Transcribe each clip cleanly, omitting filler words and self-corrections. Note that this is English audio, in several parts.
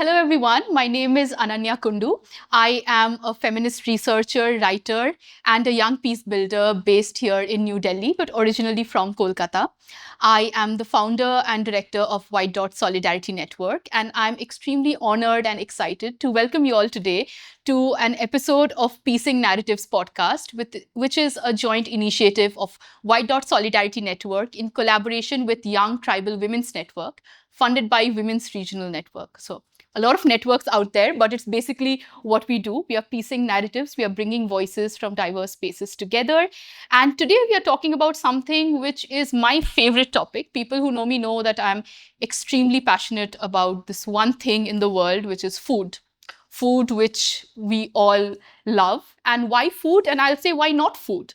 Hello everyone, my name is Ananya Kundu. I am a feminist researcher, writer, and a young peace builder based here in New Delhi, but originally from Kolkata. I am the founder and director of White Dot Solidarity Network, and I'm extremely honored and excited to welcome you all today to an episode of Piecing Narratives podcast, which is a joint initiative of White Dot Solidarity Network in collaboration with Young Tribal Women's Network, funded by Women's Regional Network. So a lot of networks out there, but it's basically what we do. We are piecing narratives, we are bringing voices from diverse spaces together. And today we are talking about something which is my favorite topic. People who know me know that I'm extremely passionate about this one thing in the world, which is food. Food, which we all love. And why food? And I'll say, why not food?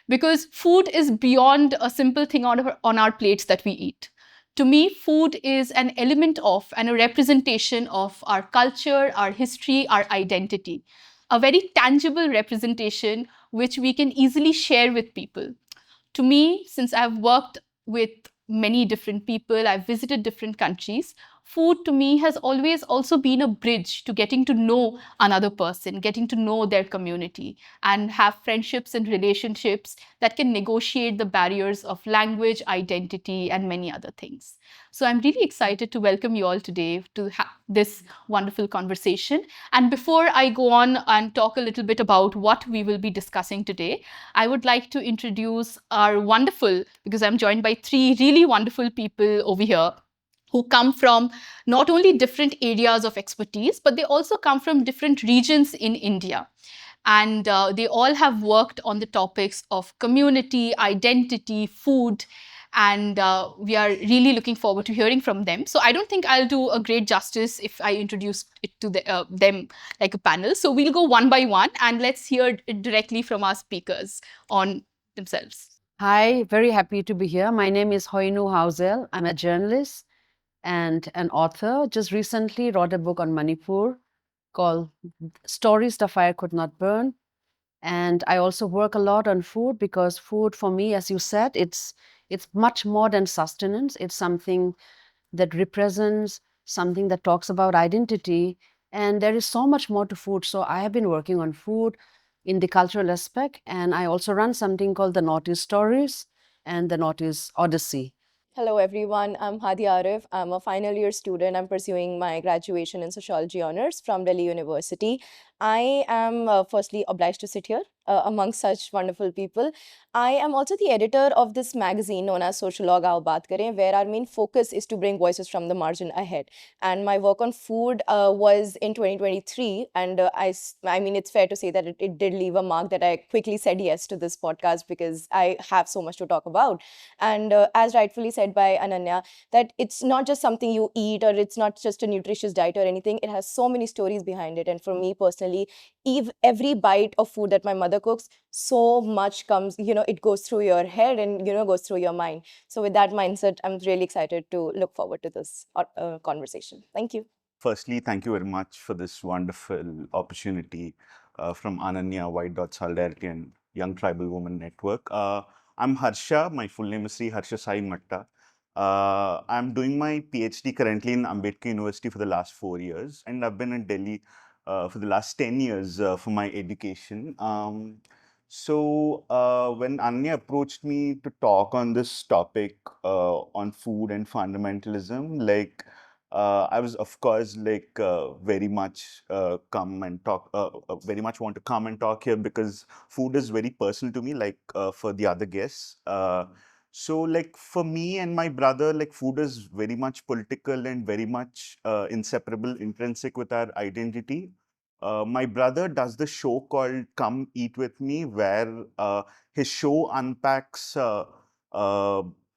Because food is beyond a simple thing on our plates that we eat. To me, food is an element of and a representation of our culture, our history, our identity. A very tangible representation which we can easily share with people. To me, since I've worked with many different people, I've visited different countries, food to me has always also been a bridge to getting to know another person, getting to know their community, and have friendships and relationships that can negotiate the barriers of language, identity, and many other things. So I'm really excited to welcome you all today to this wonderful conversation. And before I go on and talk a little bit about what we will be discussing today, I would like to introduce our wonderful, because I'm joined by three really wonderful people over here who come from not only different areas of expertise, but they also come from different regions in India. And they all have worked on the topics of community, identity, food, and we are really looking forward to hearing from them. So I don't think I'll do a great justice if I introduce it to them like a panel. So we'll go one by one and let's hear it directly from our speakers on themselves. Hi, very happy to be here. My name is Hoihnu Hauzel. I'm a journalist and an author. Just recently wrote a book on Manipur called Stories the Fire Could Not Burn. And I also work a lot on food because food for me, as you said, it's much more than sustenance. It's something that represents, something that talks about identity. And there is so much more to food. So I have been working on food in the cultural aspect. And I also run something called the Northeast Stories and the Northeast Odyssey. Hello, everyone. I'm Hadia Arif. I'm a final year student. I'm pursuing my graduation in sociology honors from Delhi University. I am firstly obliged to sit here among such wonderful people. I am also the editor of this magazine known as Sociolog Aao Baat Kare, where our main focus is to bring voices from the margin ahead. And my work on food was in 2023. And I mean, it's fair to say that it did leave a mark that I quickly said yes to this podcast because I have so much to talk about. And as rightfully said by Ananya, that it's not just something you eat or it's not just a nutritious diet or anything. It has so many stories behind it. And for me personally, every bite of food that my mother cooks, so much comes, it goes through your head and, goes through your mind. So with that mindset, I'm really excited to look forward to this conversation. Thank you. Firstly, thank you very much for this wonderful opportunity from Ananya, White Dot Solidarity and Young Tribal Women Network. I'm Harsha. My full name is Harsha Sai Matta. I'm doing my PhD currently in Ambedkar University for the last 4 years, and I've been in Delhi for the last 10 years for my education. When Anya approached me to talk on this topic on food and fundamentalism, I was, of course, very much come and talk, very much want to come and talk here because food is very personal to me, for the other guests. For me and my brother, food is very much political and very much inseparable, intrinsic with our identity. My brother does the show called Come Eat With Me, where his show unpacks uh,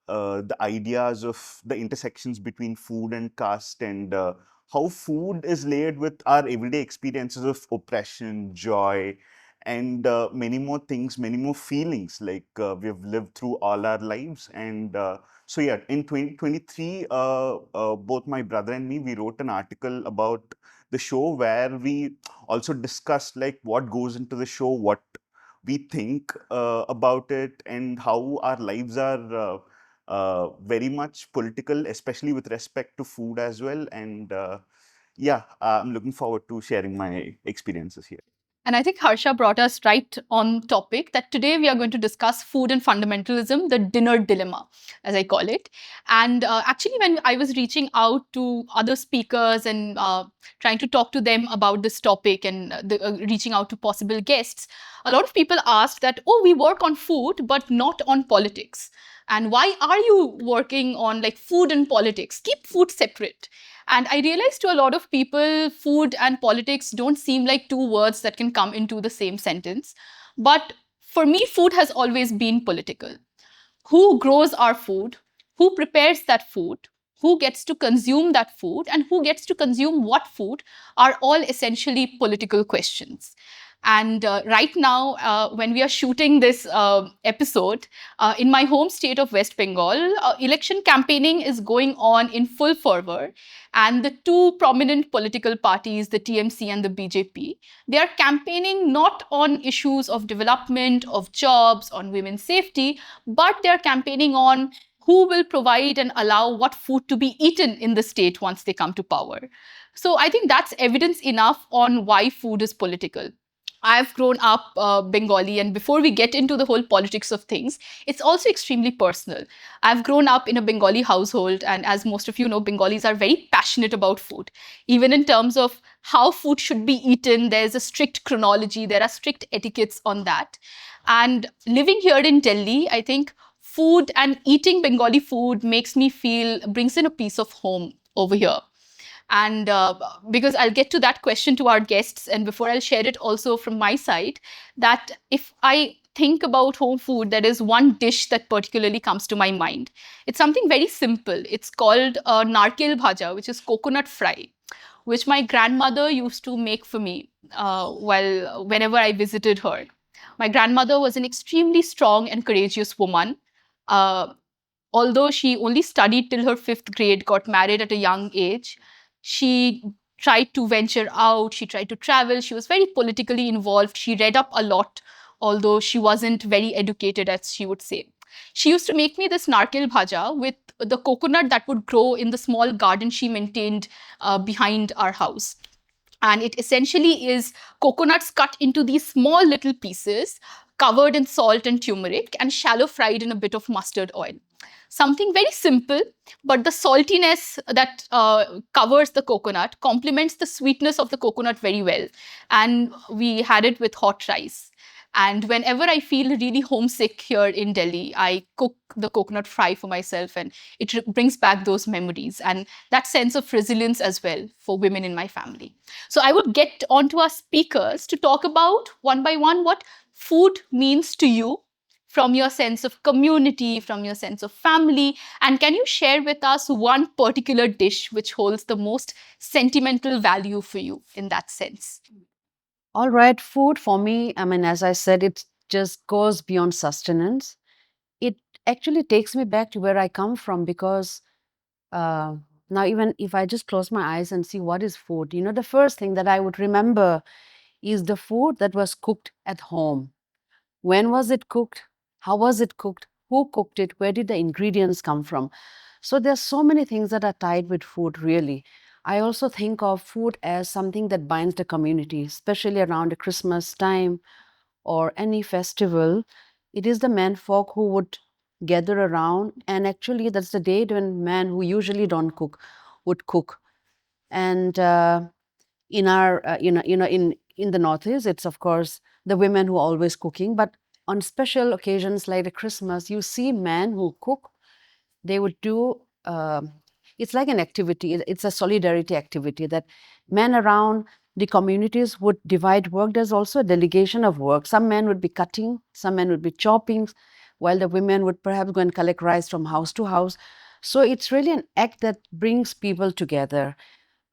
the ideas of the intersections between food and caste and how food is layered with our everyday experiences of oppression, joy, and many more things, many more feelings we've lived through all our lives. And in 2023, both my brother and me, we wrote an article about the show where we also discussed what goes into the show, what we think about it, and how our lives are very much political, especially with respect to food as well. And yeah, I'm looking forward to sharing my experiences here. And I think Harsha brought us right on topic that today we are going to discuss food and fundamentalism, the dinner dilemma, as I call it. And actually, when I was reaching out to other speakers and trying to talk to them about this topic and reaching out to possible guests, a lot of people asked that, oh, we work on food, but not on politics. And why are you working on like food and politics? Keep food separate. And I realized to a lot of people, food and politics don't seem like two words that can come into the same sentence. But for me, food has always been political. Who grows our food? Who prepares that food? Who gets to consume that food? And who gets to consume what food are all essentially political questions. And right now, when we are shooting this episode, in my home state of West Bengal, election campaigning is going on in full fervor. And the two prominent political parties, the TMC and the BJP, they are campaigning not on issues of development, of jobs, on women's safety, but they are campaigning on who will provide and allow what food to be eaten in the state once they come to power. So I think that's evidence enough on why food is political. I've grown up Bengali, and before we get into the whole politics of things, it's also extremely personal. I've grown up in a Bengali household, and as most of you know, Bengalis are very passionate about food. Even in terms of how food should be eaten, there's a strict chronology, there are strict etiquettes on that. And living here in Delhi, I think food and eating Bengali food makes me feel, brings in a piece of home over here. And because I'll get to that question to our guests, and before I'll share it also from my side, that if I think about home food, there is one dish that particularly comes to my mind. It's something very simple. It's called narkel bhaja, which is coconut fry, which my grandmother used to make for me whenever I visited her. My grandmother was an extremely strong and courageous woman. Uh, Although she only studied till her fifth grade, got married at a young age, she tried to venture out, she tried to travel, she was very politically involved, she read up a lot, although she wasn't very educated, as she would say. She used to make me this narkel bhaja with the coconut that would grow in the small garden she maintained behind our house. And it essentially is coconuts cut into these small little pieces, covered in salt and turmeric, and shallow fried in a bit of mustard oil. Something very simple, but the saltiness that covers the coconut complements the sweetness of the coconut very well. And we had it with hot rice. And whenever I feel really homesick here in Delhi, I cook the coconut fry for myself, and it brings back those memories and that sense of resilience as well for women in my family. So I would get onto our speakers to talk about one by one what food means to you from your sense of community, from your sense of family. And can you share with us one particular dish which holds the most sentimental value for you in that sense? All right, food for me, I mean, as I said, it just goes beyond sustenance. It actually takes me back to where I come from because now, even if I just close my eyes and see what is food, the first thing that I would remember is the food that was cooked at home. When was it cooked? How was it cooked? Who cooked it? Where did the ingredients come from? So there's so many things that are tied with food, really. I also think of food as something that binds the community, especially around the Christmas time or any festival. It is the men folk who would gather around, and actually that's the day when men who usually don't cook would cook. And in our, in the Northeast, it's of course the women who are always cooking, but on special occasions like the Christmas, you see men who cook. They would do it's like an activity, it's a solidarity activity that men around the communities would divide work. There's also a delegation of work. Some men would be cutting, some men would be chopping, while the women would perhaps go and collect rice from house to house. So it's really an act that brings people together.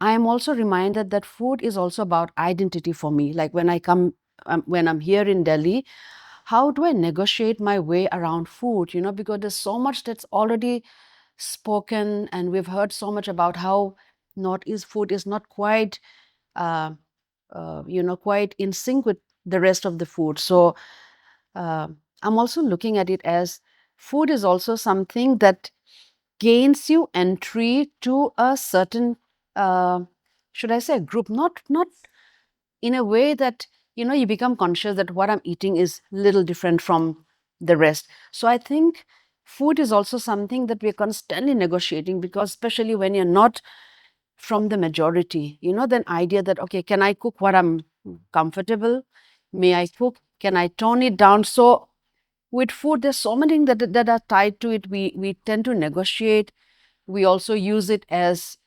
I am also reminded that food is also about identity for me. Like when when I'm here in Delhi, how do I negotiate my way around food? Because there's so much that's already spoken, and we've heard so much about how Northeast food is not quite, uh, quite in sync with the rest of the food. So I'm also looking at it as food is also something that gains you entry to a certain uh, should I say, a group, not in a way that, you become conscious that what I'm eating is little different from the rest. So I think food is also something that we're constantly negotiating, because especially when you're not from the majority, the idea that, okay, can I cook what I'm comfortable? May I cook? Can I tone it down? So with food, there's so many things that are tied to it. We tend to negotiate. We also use it as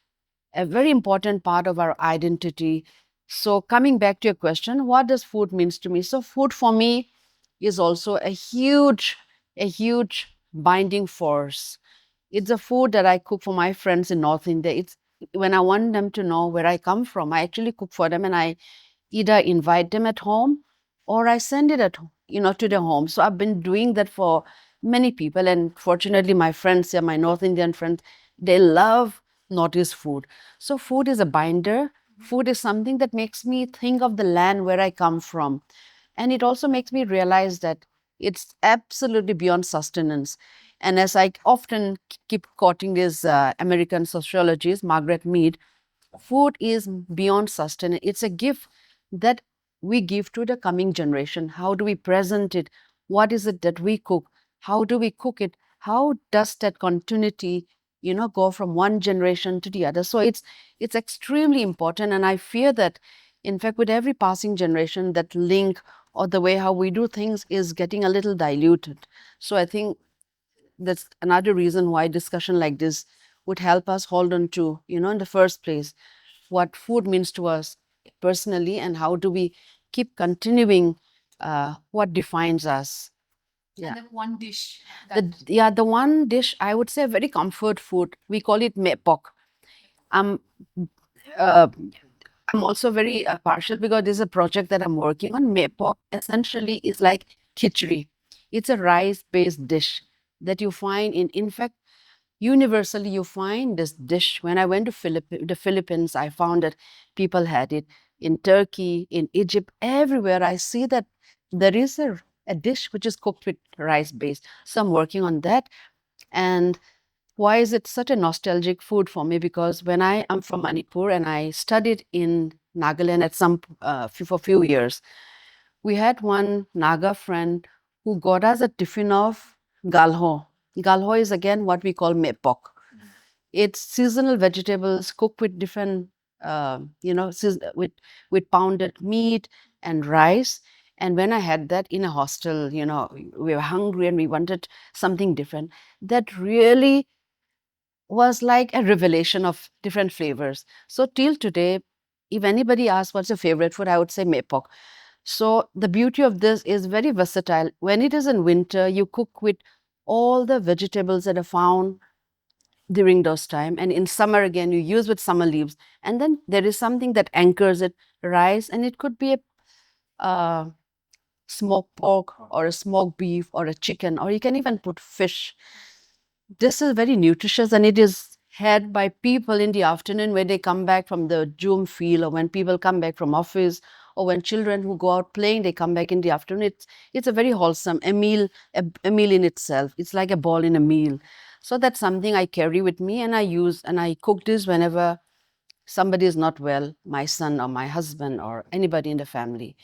a very important part of our identity. So coming back to your question, what does food means to me? So food for me is also a huge binding force. It's a food that I cook for my friends in North India. It's when I want them to know where I come from, I actually cook for them, and I either invite them at home or I send it to their home. So I've been doing that for many people, and fortunately, my friends here, my North Indian friends, they love Northeast food. So food is a binder. Food is something that makes me think of the land where I come from, and it also makes me realize that it's absolutely beyond sustenance. And as I often keep quoting this American sociologist, Margaret Mead, food is beyond sustenance. It's a gift that we give to the coming generation. How do we present it? What is it that we cook? How do we cook it? How does that continuity, go from one generation to the other? So it's extremely important, and I fear that, in fact, with every passing generation, that link or the way how we do things is getting a little diluted. So I think that's another reason why discussion like this would help us hold on to, in the first place, what food means to us personally, and how do we keep continuing what defines us. And then one dish. The one dish, I would say, very comfort food. We call it mepok. I'm uh, I'm also very partial, because there's a project that I'm working on. Mepok essentially is like khichdi. It's a rice-based dish that you find in fact, universally you find this dish. When I went to the Philippines, I found that people had it in Turkey, in Egypt, everywhere. I see that there is a dish which is cooked with rice base. So I'm working on that. And why is it such a nostalgic food for me? Because when I am from Manipur and I studied in Nagaland for a few years, we had one Naga friend who got us a tiffin of galho. Galho is again what we call mepok. It's seasonal vegetables cooked with different, with pounded meat and rice. And when I had that in a hostel, we were hungry and we wanted something different. That really was like a revelation of different flavors. So till today, if anybody asks what's your favorite food, I would say mepok. So the beauty of this is very versatile. When it is in winter, you cook with all the vegetables that are found during those time, and in summer again you use with summer leaves, and then there is something that anchors it, rice, and it could be a smoked pork or a smoked beef or a chicken, or you can even put fish. This is very nutritious, and it is had by people in the afternoon when they come back from the Zoom field, or when people come back from office, or when children who go out playing, they come back in the afternoon. It's a very wholesome a meal in itself. It's like a ball in a meal. So that's something I carry with me, and I use, and I cook this whenever somebody is not well, my son or my husband or anybody in the family.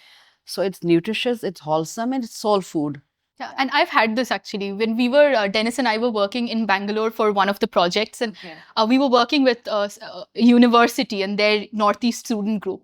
So it's nutritious, it's wholesome, and it's soul food. Yeah, and I've had this actually when we were Dennis and I were working in Bangalore for one of the projects, and we were working with a university and their Northeast student group.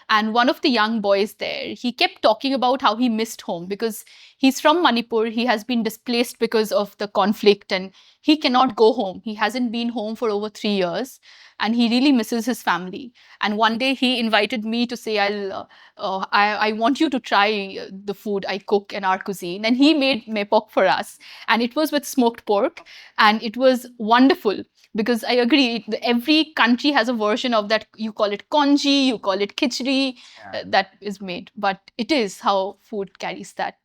And one of the young boys there, he kept talking about how he missed home because he's from Manipur. He has been displaced because of the conflict and he cannot go home. He hasn't been home for over 3 years and he really misses his family. And one day he invited me to say, I want you to try the food I cook in our cuisine. And he made mepok for us. And it was with smoked pork and it was wonderful. Because I agree, every country has a version of that. You call it congee, you call it khichdi, that is made. But it is how food carries that.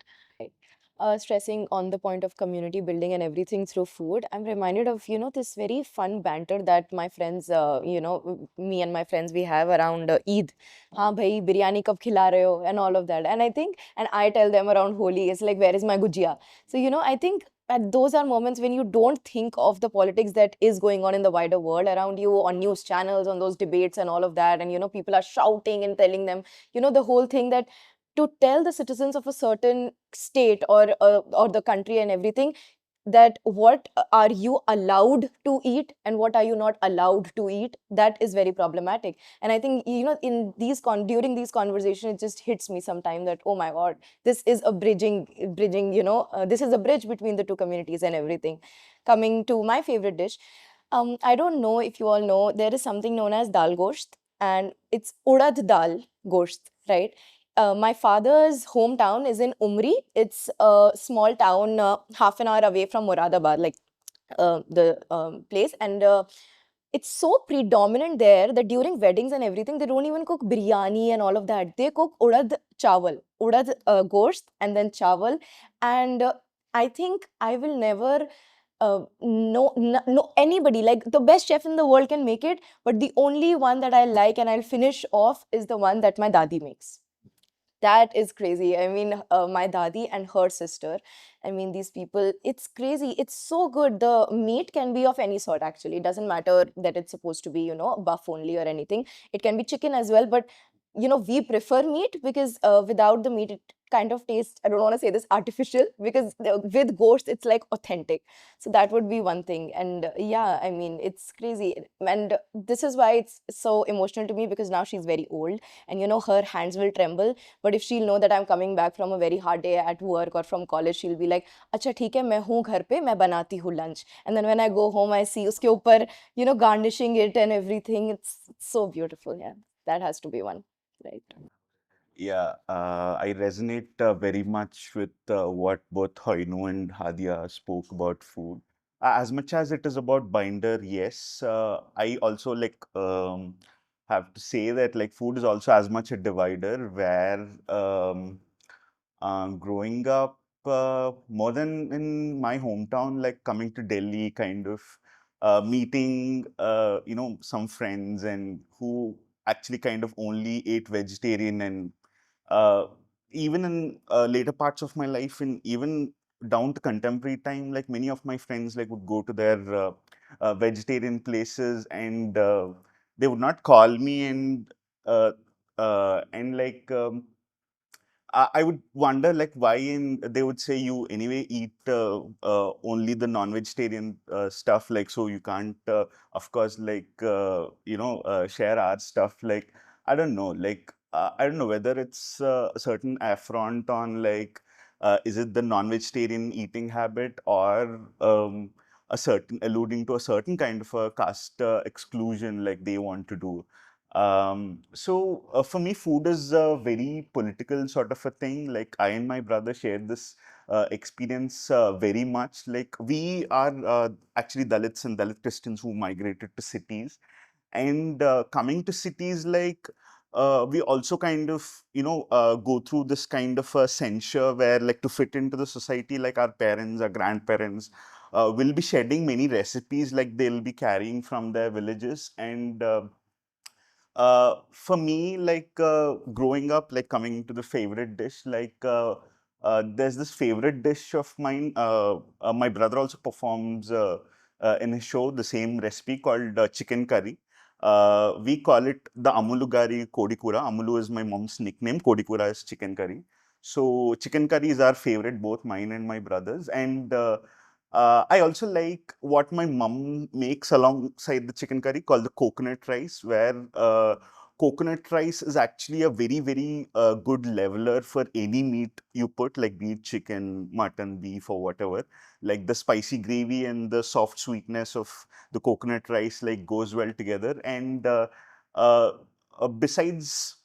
Stressing on the point of community building and everything through food, I'm reminded of, this very fun banter that my friends, me and my friends, we have around Eid. Haan bhai, biryani kab khila rahe ho? And all of that. And I think, and I tell them around Holi, it's like, where is my gujia? So, I think and those are moments when you don't think of the politics that is going on in the wider world around you, on news channels, on those debates and all of that. And people are shouting and telling them, the whole thing that to tell the citizens of a certain state or the country and everything, that what are you allowed to eat and what are you not allowed to eat, that is very problematic. And I think, in during these conversations, it just hits me sometime that, oh my god, this is a bridging, this is a bridge between the two communities and everything. Coming to my favorite dish, I don't know if you all know, there is something known as dal gosht, and it's urad dal gosht, right? My father's hometown is in Umri. It's a small town, half an hour away from Moradabad, like the place. And it's so predominant there that during weddings and everything, they don't even cook biryani and all of that. They cook urad chawal, urad gosht, and then chawal. And I think I will never know anybody, like the best chef in the world can make it, but the only one that I like and I'll finish off is the one that my dadi makes. That is crazy. I mean, my dadi and her sister, I mean, these people, it's crazy. It's so good. The meat can be of any sort, actually. It doesn't matter that it's supposed to be, buff only or anything. It can be chicken as well. But, we prefer meat because without the meat, it kind of tastes, I don't want to say this, artificial, because with ghosts, it's like authentic. So that would be one thing. And yeah, I mean, it's crazy. And this is why it's so emotional to me, because now she's very old and, her hands will tremble. But if she'll know that I'm coming back from a very hard day at work or from college, she'll be like, "Acha, theek hai, main hoon ghar pe, main banati hu lunch." And then when I go home, I see uske upar, garnishing it and everything. It's so beautiful. Yeah, that has to be one, right? Yeah, I resonate very much with what both Hoinu and Hadia spoke about food. As much as it is about binder, yes, I also have to say that like food is also as much a divider where growing up more than in my hometown, like coming to Delhi, kind of meeting some friends and who actually kind of only ate vegetarian, and uh, even in later parts of my life and even down to contemporary time, like many of my friends like would go to their vegetarian places, and they would not call me, and I would wonder like why they would say you anyway eat only the non-vegetarian stuff, like so you can't of course share our stuff. Like I don't know, like I don't know whether it's a certain affront on like is it the non-vegetarian eating habit, or a certain alluding to a certain kind of a caste exclusion like they want to do. For me, food is a very political sort of a thing. Like I and my brother shared this experience very much. Like we are actually Dalits and Dalit Christians who migrated to cities, and coming to cities, like we also kind of go through this kind of a censure where like to fit into the society, like our parents, our grandparents will be shedding many recipes like they'll be carrying from their villages. And for me, like growing up, like coming to the favorite dish, there's this favorite dish of mine. My brother also performs in his show the same recipe called chicken curry. We call it the Amulugari Kodikura. Amulu is my mom's nickname. Kodikura is chicken curry. So chicken curry is our favorite, both mine and my brother's. And I also like what my mom makes alongside the chicken curry called the coconut rice, where coconut rice is actually a very, very good leveler for any meat you put, like be it chicken, mutton, beef, or whatever. Like the spicy gravy and the soft sweetness of the coconut rice like goes well together. And uh, besides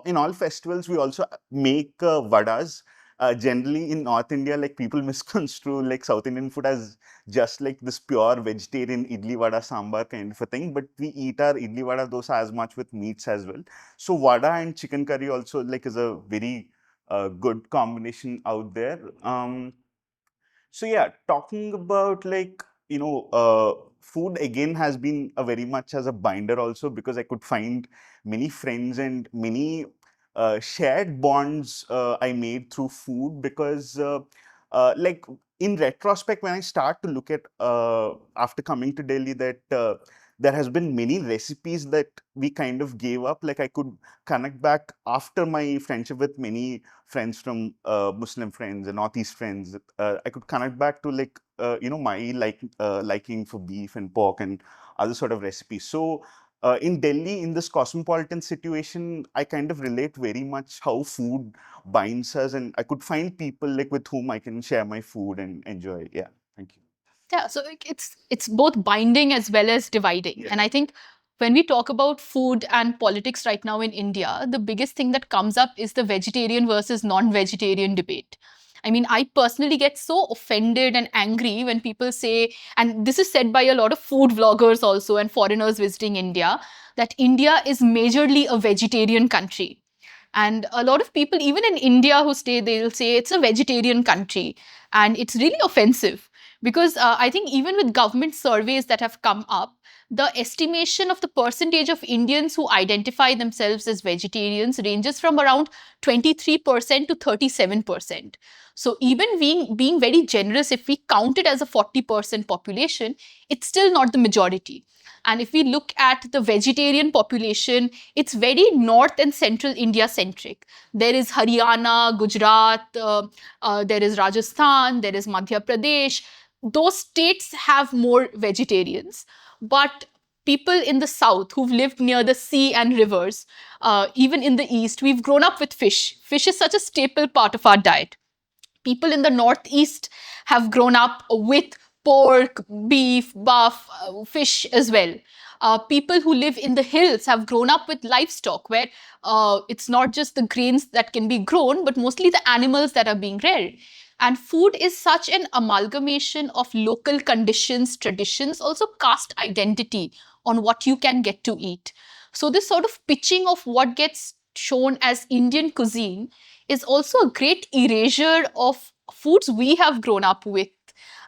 in all festivals, we also make vadas. Generally in North India, like people misconstrue like South Indian food as just like this pure vegetarian idli vada sambar kind of a thing, but we eat our idli vada dosa as much with meats as well. So vada and chicken curry also like is a very good combination out there. So yeah, talking about like food again has been a very much as a binder also, because I could find many friends and many shared bonds I made through food, because like in retrospect, when I start to look at after coming to Delhi, that there has been many recipes that we kind of gave up. Like I could connect back after my friendship with many friends from Muslim friends and Northeast friends. I could connect back to like my liking for beef and pork and other sort of recipes. So in Delhi, in this cosmopolitan situation, I kind of relate very much how food binds us, and I could find people like with whom I can share my food and enjoy. Yeah, thank you. Yeah, so it's both binding as well as dividing. Yeah. And I think when we talk about food and politics right now in India, the biggest thing that comes up is the vegetarian versus non-vegetarian debate. I mean, I personally get so offended and angry when people say, and this is said by a lot of food vloggers also and foreigners visiting India, that India is majorly a vegetarian country. And a lot of people, even in India who stay, they'll say it's a vegetarian country. And it's really offensive because I think even with government surveys that have come up, the estimation of the percentage of Indians who identify themselves as vegetarians ranges from around 23% to 37%. So even being very generous, if we count it as a 40% population, it's still not the majority. And if we look at the vegetarian population, it's very north and central India centric. There is Haryana, Gujarat, there is Rajasthan, there is Madhya Pradesh. Those states have more vegetarians. But people in the south who've lived near the sea and rivers, even in the east, we've grown up with fish. Fish is such a staple part of our diet. People in the northeast have grown up with pork, beef, buff, fish as well. People who live in the hills have grown up with livestock where it's not just the grains that can be grown, but mostly the animals that are being reared. And food is such an amalgamation of local conditions, traditions, also caste identity on what you can get to eat. So, this sort of pitching of what gets shown as Indian cuisine is also a great erasure of foods we have grown up with.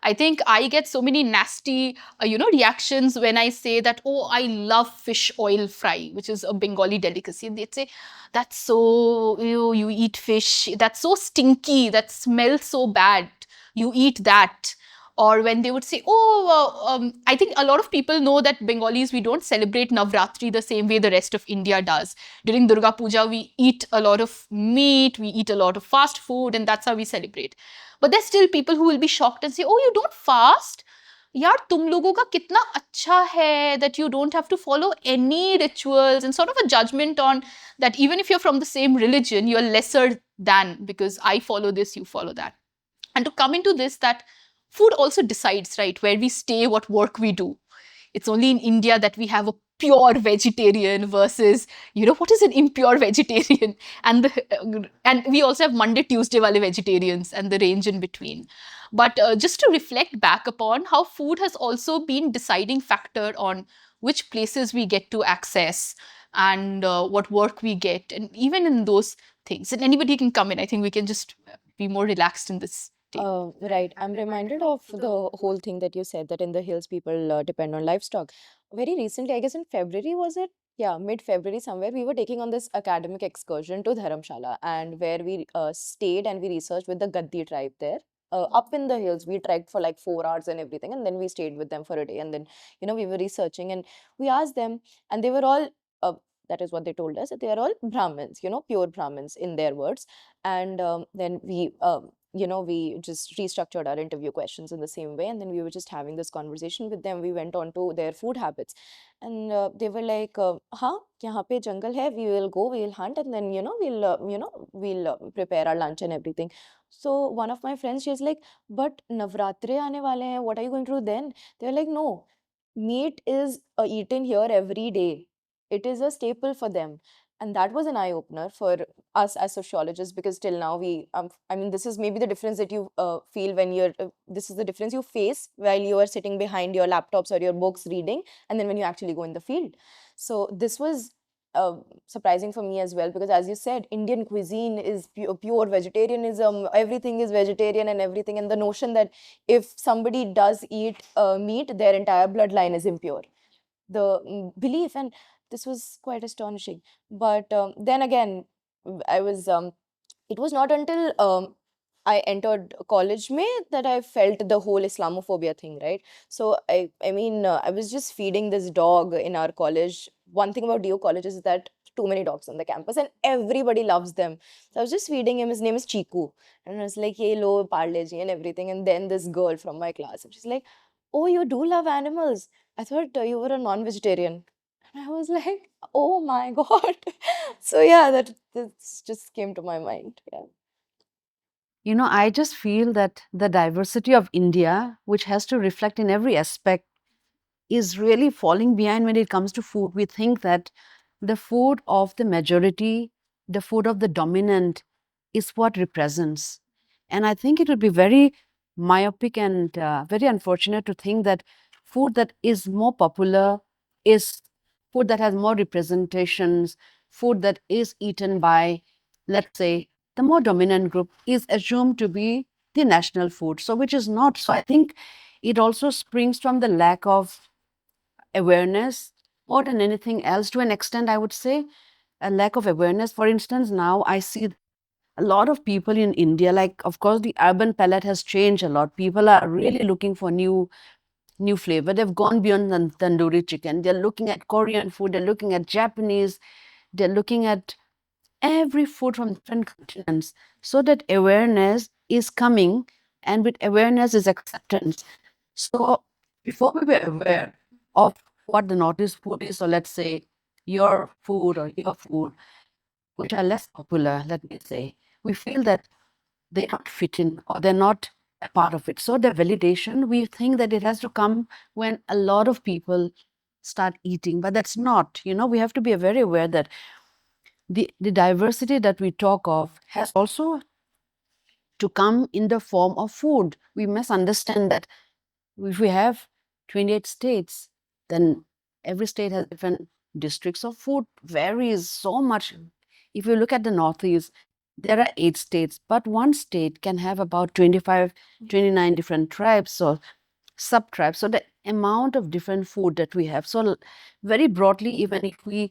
I think I get so many nasty, reactions when I say that, oh, I love fish oil fry, which is a Bengali delicacy. And they'd say, that's so, you eat fish, that's so stinky, that smells so bad. You eat that. Or when they would say, oh, I think a lot of people know that Bengalis, we don't celebrate Navratri the same way the rest of India does. During Durga Puja, we eat a lot of meat, we eat a lot of fast food, and that's how we celebrate. But there's still people who will be shocked and say, oh, you don't fast? यार तुम लोगों का कितना अच्छा है that you don't have to follow any rituals, and sort of a judgment on that even if you're from the same religion, you're lesser than because I follow this, you follow that. And to come into this, that food also decides, right, where we stay, what work we do. It's only in India that we have a pure vegetarian versus, what is an impure vegetarian? And we also have Monday, Tuesday wale vegetarians and the range in between. But just to reflect back upon how food has also been deciding factor on which places we get to access and what work we get, and even in those things. And anybody can come in. I think we can just be more relaxed in this. Right. I'm reminded of the whole thing that you said that in the hills people depend on livestock. Very recently, I guess in February, was it? Yeah, mid-February somewhere, we were taking on this academic excursion to Dharamshala, and where we stayed and we researched with the Gaddi tribe there. Up in the hills, we trekked for like 4 hours and everything, and then we stayed with them for a day. And then, we were researching and we asked them, and they were all, that is what they told us, that they are all Brahmins, pure Brahmins in their words. And then we just restructured our interview questions in the same way, and then we were just having this conversation with them. We went on to their food habits, and they were like, "Huh, यहाँ पे jungle है. We will go, we will hunt, and then we'll prepare our lunch and everything." So one of my friends, she's like, "But Navratri आने वाले हैं. What are you going to do then?" They're like, "No, meat is eaten here every day. It is a staple for them." And that was an eye opener for us as sociologists, because till now I mean, this is maybe the difference that you feel when you're this is the difference you face while you are sitting behind your laptops or your books reading, and then when you actually go in the field. So this was surprising for me as well, because as you said, Indian cuisine is pure vegetarianism. Everything is vegetarian and everything, and the notion that if somebody does eat meat, their entire bloodline is impure, the belief. And this was quite astonishing. But then again, I was it was not until I entered college में that I felt the whole Islamophobia thing, right? So I mean, I was just feeding this dog in our college. One thing about DO college is that too many dogs on the campus and everybody loves them. So I was just feeding him. His name is Chiku. And I was like, hey, lo, parle ji and everything. And then this girl from my class, and she's like, oh, you do love animals. I thought you were a non-vegetarian. And I was like, oh my God. So yeah, that just came to my mind. Yeah. You know, I just feel that the diversity of India, which has to reflect in every aspect, is really falling behind when it comes to food. We think that the food of the majority, the food of the dominant, is what represents. And I think it would be very myopic and very unfortunate to think that food that is more popular is food that has more representations, food that is eaten by, let's say, the more dominant group is assumed to be the national food. So, which is not. So, I think it also springs from the lack of awareness more than anything else. To an extent, I would say a lack of awareness. For instance, now I see a lot of people in India, like, of course, the urban palette has changed a lot. People are really looking for new flavor. They've gone beyond tandoori chicken. They're looking at Korean food. They're looking at Japanese. They're looking at every food from different continents, so that awareness is coming, and with awareness is acceptance. So before we were aware of what the Northeast food is, or let's say your food or your food, which are less popular, let me say, we feel that they don't fit in or they're not a part of it. So the validation, we think that it has to come when a lot of people start eating, but that's not. You know, we have to be very aware that the diversity that we talk of has also to come in the form of food. We must understand that if we have 28 states, then every state has different districts. So food varies so much. If you look at the Northeast, there are 8 states, but one state can have about 25, 29 different tribes or sub-tribes. So the amount of different food that we have. So very broadly, even if we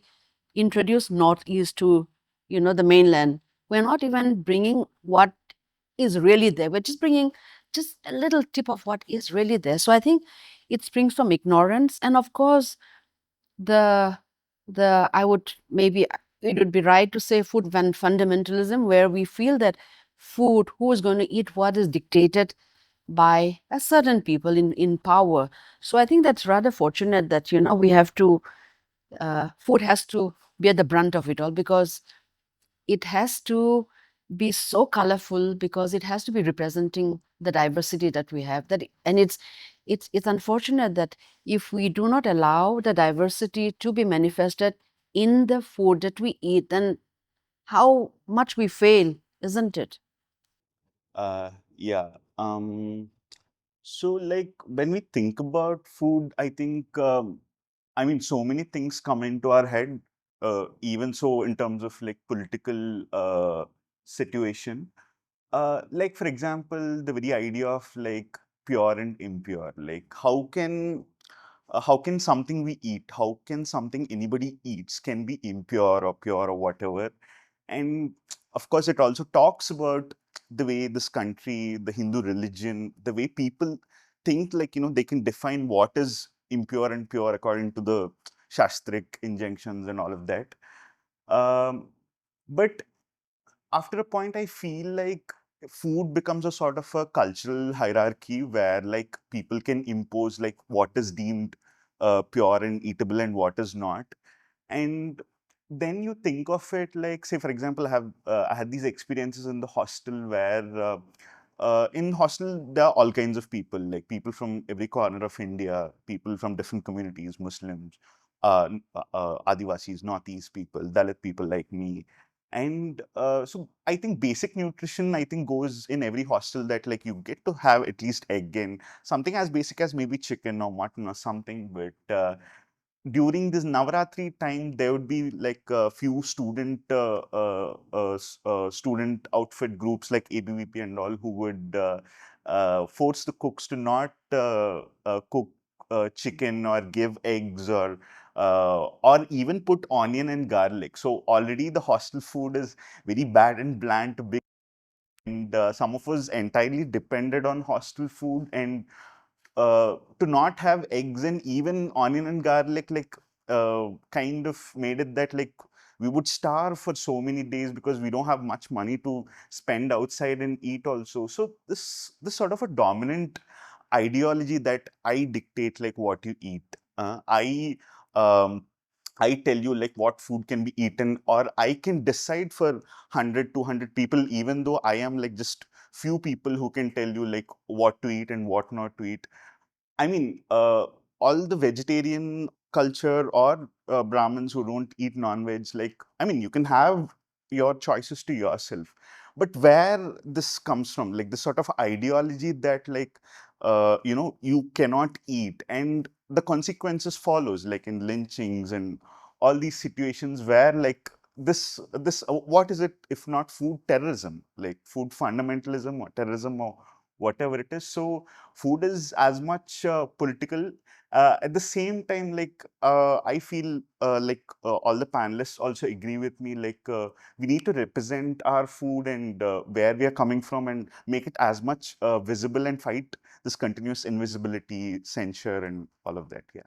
introduce Northeast to, the mainland, we're not even bringing what is really there. We're just bringing just a little tip of what is really there. So I think it springs from ignorance, and of course, the I would maybe it would be right to say food fundamentalism, where we feel that food, who is going to eat what, is dictated by a certain people in power. So I think that's rather fortunate that we have to food has to bear the brunt of it all, because it has to be so colorful, because it has to be representing the diversity that we have. And it's unfortunate that if we do not allow the diversity to be manifested in the food that we eat, then how much we fail, isn't it? Yeah. So like when we think about food, I think I mean so many things come into our head. Even so, in terms of like political situation, like for example, the very idea of like pure and impure. Like how can something we eat, how can something anybody eats can be impure or pure or whatever? And of course, it also talks about the way this country, the Hindu religion, the way people think like, they can define what is impure and pure according to the Shastric injunctions and all of that. Um, but after a point, I feel like food becomes a sort of a cultural hierarchy where like people can impose like what is deemed pure and eatable and what is not. And then you think of it like, say, for example, I had these experiences in the hostel where in hostel there are all kinds of people, like people from every corner of India, people from different communities, Muslims, Adivasis, Northeast people, Dalit people like me. And so I think basic nutrition, I think, goes in every hostel, that like you get to have at least egg and something as basic as maybe chicken or mutton or something. But during this Navaratri time, there would be like a few student outfit groups like ABVP and all, who would force the cooks to not cook chicken or give eggs or even put onion and garlic. So already the hostel food is very bad and bland to begin. and some of us entirely depended on hostel food, and to not have eggs and even onion and garlic, like kind of made it that like we would starve for so many days because we don't have much money to spend outside and eat also. So this sort of a dominant ideology that I dictate like what you eat. Um, I tell you like what food can be eaten, or I can decide for 100, 200 people, even though I am like just few people who can tell you like what to eat and what not to eat. I mean, all the vegetarian culture or Brahmins who don't eat non-veg, like, I mean, you can have your choices to yourself. But where this comes from, like this sort of ideology that like, you cannot eat and the consequences follows, like in lynchings and all these situations where like what is it if not food terrorism, like food fundamentalism or terrorism or whatever it is. So food is as much political. At the same time, like I feel like all the panelists also agree with me. Like we need to represent our food and where we are coming from, and make it as much visible and fight this continuous invisibility, censure, and all of that. Yeah.